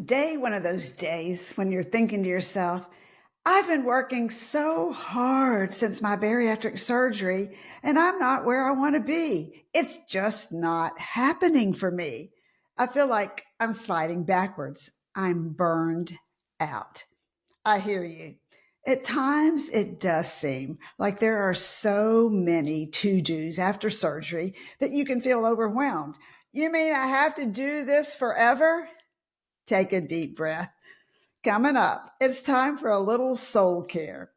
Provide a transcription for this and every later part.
today one of those days when you're thinking to yourself, I've been working so hard since my bariatric surgery, and I'm not where I want to be. It's just not happening for me. I feel like I'm sliding backwards. I'm burned out. I hear you. At times, it does seem like there are so many to-dos after surgery that you can feel overwhelmed. You mean I have to do this forever? Take a deep breath. Coming up, it's time for a little soul care.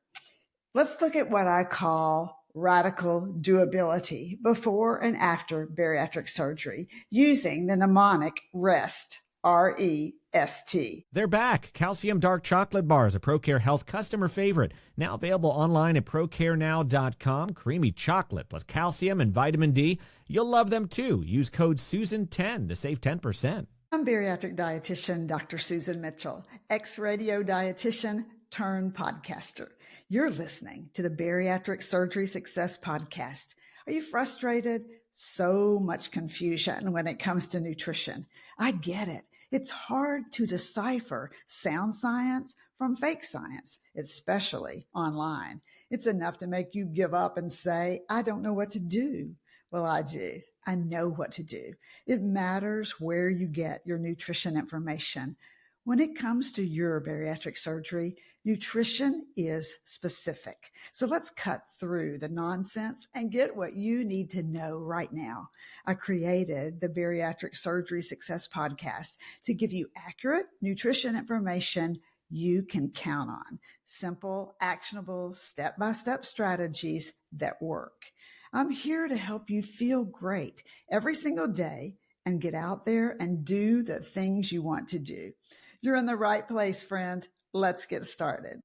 Let's look at what I call radical doability before and after bariatric surgery using the mnemonic R.E.S.T. R.E.S.T. They're back. Calcium Dark Chocolate Bars, a ProCare Health customer favorite. Now available online at procarenow.com. Creamy chocolate plus calcium and vitamin D. You'll love them too. Use code SUSAN10 to save 10%. I'm bariatric dietitian Dr. Susan Mitchell, ex-radio dietitian turned podcaster. You're listening to the Bariatric Surgery Success podcast. Are you frustrated? So much confusion when it comes to nutrition. I get it. It's hard to decipher sound science from fake science, especially online. It's enough to make you give up and say, I don't know what to do. Well, I do. I know what to do. It matters where you get your nutrition information. When it comes to your bariatric surgery, nutrition is specific. So let's cut through the nonsense and get what you need to know right now. I created the Bariatric Surgery Success podcast to give you accurate nutrition information you can count on. Simple, actionable, step-by-step strategies that work. I'm here to help you feel great every single day and get out there and do the things you want to do. You're in the right place, friend. Let's get started.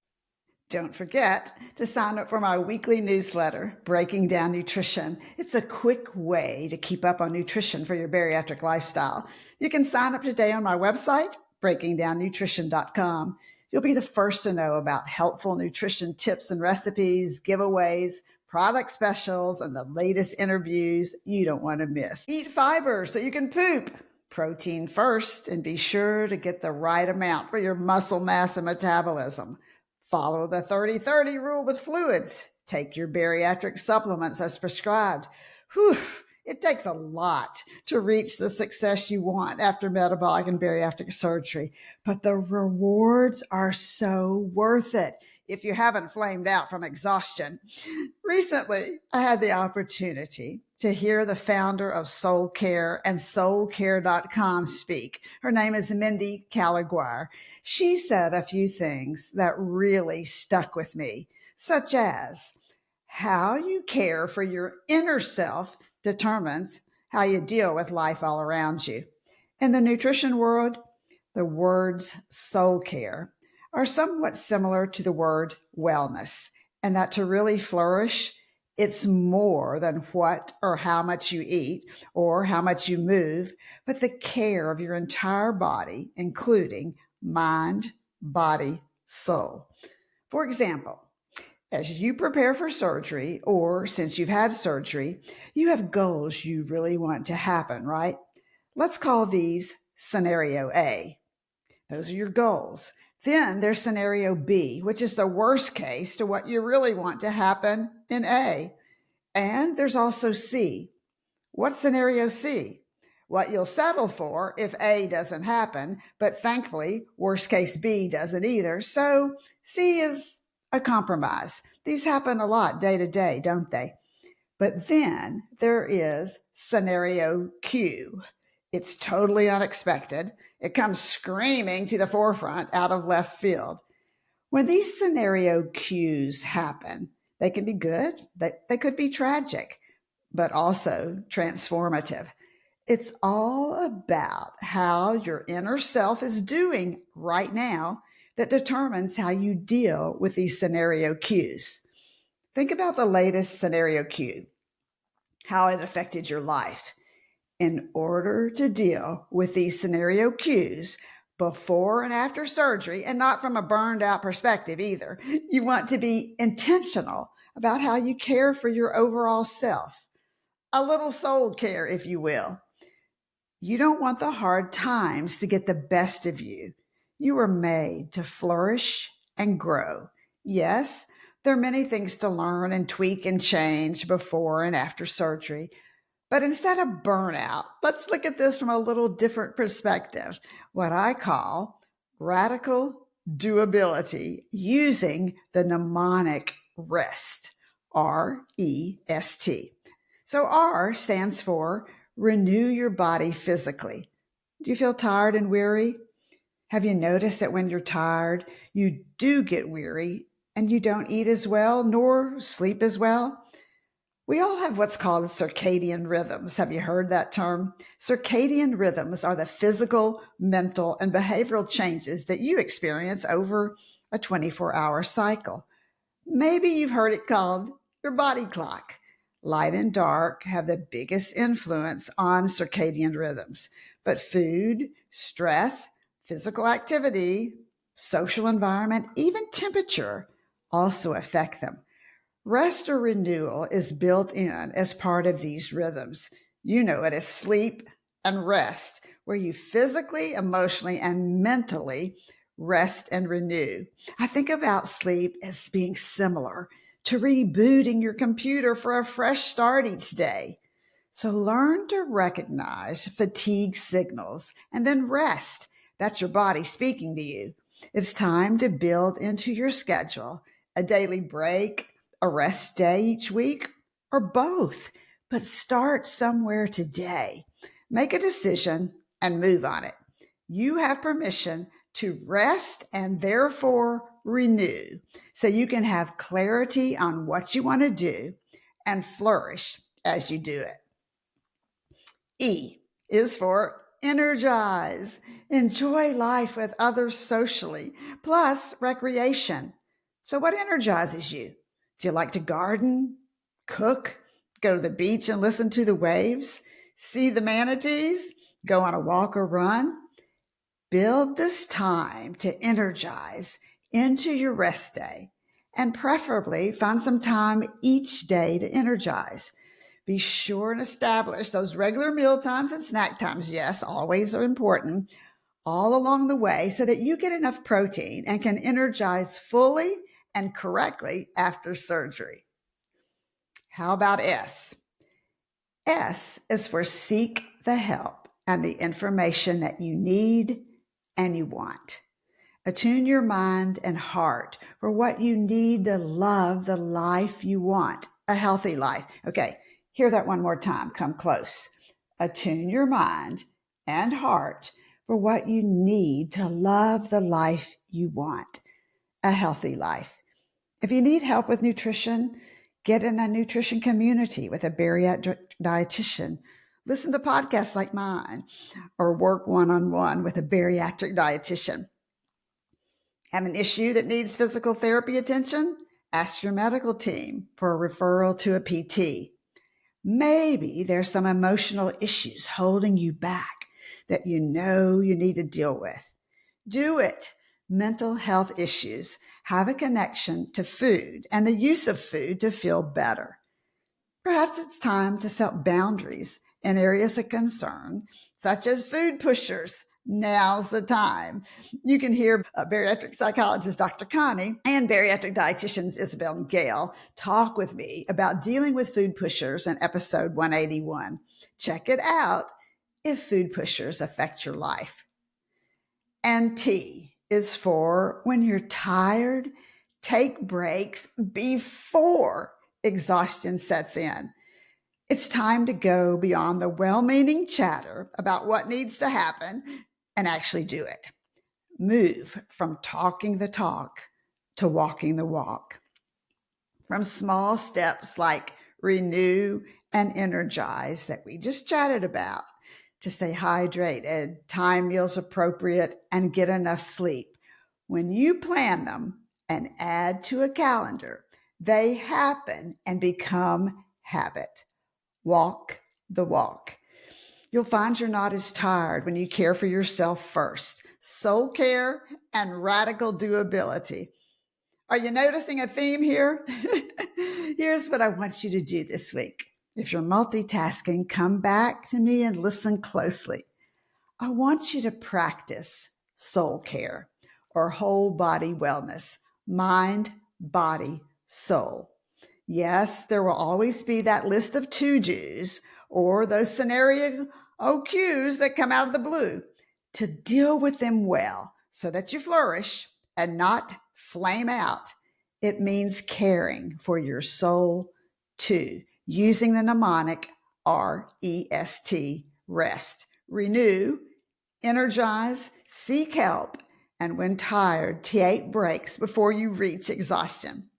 Don't forget to sign up for my weekly newsletter, Breaking Down Nutrition. It's a quick way to keep up on nutrition for your bariatric lifestyle. You can sign up today on my website, breakingdownnutrition.com. You'll be the first to know about helpful nutrition tips and recipes, giveaways, product specials, and the latest interviews you don't want to miss. Eat fiber so you can poop. Protein first, and be sure to get the right amount for your muscle mass and metabolism. Follow the 30-30 rule with fluids. Take your bariatric supplements as prescribed. Whew, it takes a lot to reach the success you want after metabolic and bariatric surgery, but the rewards are so worth it if you haven't flamed out from exhaustion. Recently, I had the opportunity to hear the founder of Soul Care and soulcare.com speak. Her name is Mindy Caliguire. She said a few things that really stuck with me, such as how you care for your inner self determines how you deal with life all around you. In the nutrition world, the words soul care are somewhat similar to the word wellness, and that to really flourish, it's more than what or how much you eat or how much you move, but the care of your entire body, including mind, body, soul. For example, as you prepare for surgery, or since you've had surgery, you have goals you really want to happen, right? Let's call these scenario A. Those are your goals. Then there's scenario B, which is the worst case to what you really want to happen in A. And there's also C. What's scenario C? What you'll settle for if A doesn't happen, but thankfully, worst case B doesn't either. So C is a compromise. These happen a lot day to day, don't they? But then there is scenario Q. It's totally unexpected. It comes screaming to the forefront out of left field. When these scenario Qs happen, they can be good, they could be tragic, but also transformative. It's all about how your inner self is doing right now that determines how you deal with these scenario Qs. Think about the latest scenario Q, how it affected your life. In order to deal with these scenario Qs before and after surgery, and not from a burned out perspective either, you want to be intentional about how you care for your overall self. A little soul care, if you will. You don't want the hard times to get the best of you. You were made to flourish and grow. Yes, there are many things to learn and tweak and change before and after surgery. But instead of burnout, let's look at this from a little different perspective, what I call radical doability using the mnemonic REST, R-E-S-T. So R stands for renew your body physically. Do you feel tired and weary? Have you noticed that when you're tired, you do get weary and you don't eat as well nor sleep as well? We all have what's called circadian rhythms. Have you heard that term? Circadian rhythms are the physical, mental, and behavioral changes that you experience over a 24-hour cycle. Maybe you've heard it called your body clock. Light and dark have the biggest influence on circadian rhythms, but food, stress, physical activity, social environment, even temperature also affect them. Rest or renewal is built in as part of these rhythms. You know it as sleep and rest, where you physically, emotionally, and mentally rest and renew. I think about sleep as being similar to rebooting your computer for a fresh start each day. So learn to recognize fatigue signals and then rest. That's your body speaking to you. It's time to build into your schedule a daily break, a rest day each week, or both. But start somewhere today. Make a decision and move on it. You have permission to rest and therefore renew so you can have clarity on what you want to do and flourish as you do it. E is for energize. Enjoy life with others socially, plus recreation. So, what energizes you? Do you like to garden, cook, go to the beach and listen to the waves, see the manatees, go on a walk or run? Build this time to energize into your rest day, and preferably find some time each day to energize. Be sure and establish those regular meal times and snack times. Yes, always are important all along the way so that you get enough protein and can energize fully and correctly after surgery. How about S? S is for seek the help and the information that you need and you want. Attune your mind and heart for what you need to love the life you want, a healthy life. Okay, hear that one more time. Come close. Attune your mind and heart for what you need to love the life you want, a healthy life. If you need help with nutrition, get in a nutrition community with a bariatric dietitian. Listen to podcasts like mine or work one-on-one with a bariatric dietitian. Have an issue that needs physical therapy attention? Ask your medical team for a referral to a PT. Maybe there's some emotional issues holding you back that you know you need to deal with. Do it. Mental health issues have a connection to food and the use of food to feel better. Perhaps it's time to set boundaries in areas of concern, such as food pushers. Now's the time. You can hear bariatric psychologist Dr. Connie and bariatric dietitians Isabel and Gail talk with me about dealing with food pushers in episode 181. Check it out if food pushers affect your life. And T is for when you're tired, take breaks before exhaustion sets in. It's time to go beyond the well-meaning chatter about what needs to happen and actually do it. Move from talking the talk to walking the walk. From small steps like renew and energize that we just chatted about, to stay hydrated, time meals appropriate, and get enough sleep. When you plan them and add to a calendar, they happen and become habit. Walk the walk. You'll find you're not as tired when you care for yourself first. Soul care and radical doability. Are you noticing a theme here? Here's what I want you to do this week. If you're multitasking, come back to me and listen closely. I want you to practice soul care, or whole body wellness, mind, body, soul. Yes, there will always be that list of to-dos or those scenario cues that come out of the blue. To deal with them well so that you flourish and not flame out, it means caring for your soul too, using the mnemonic R.E.S.T, rest, renew, energize, seek help, and when tired, take breaks before you reach exhaustion.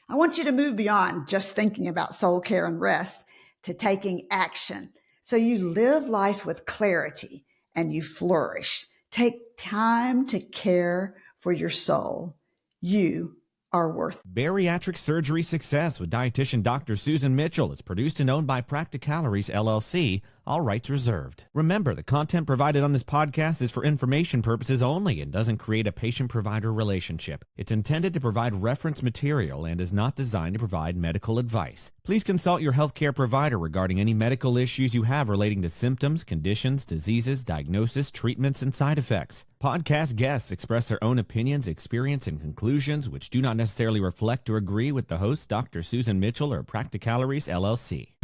I want you to move beyond just thinking about soul care and rest to taking action so you live life with clarity and you flourish. Take time to care for your soul. You are worth it. Bariatric Surgery Success with dietitian Dr. Susan Mitchell is produced and owned by Practicalories, LLC. All rights reserved. Remember, the content provided on this podcast is for information purposes only and doesn't create a patient-provider relationship. It's intended to provide reference material and is not designed to provide medical advice. Please consult your healthcare provider regarding any medical issues you have relating to symptoms, conditions, diseases, diagnosis, treatments, and side effects. Podcast guests express their own opinions, experience, and conclusions which do not necessarily reflect or agree with the host, Dr. Susan Mitchell or Practicalories, LLC.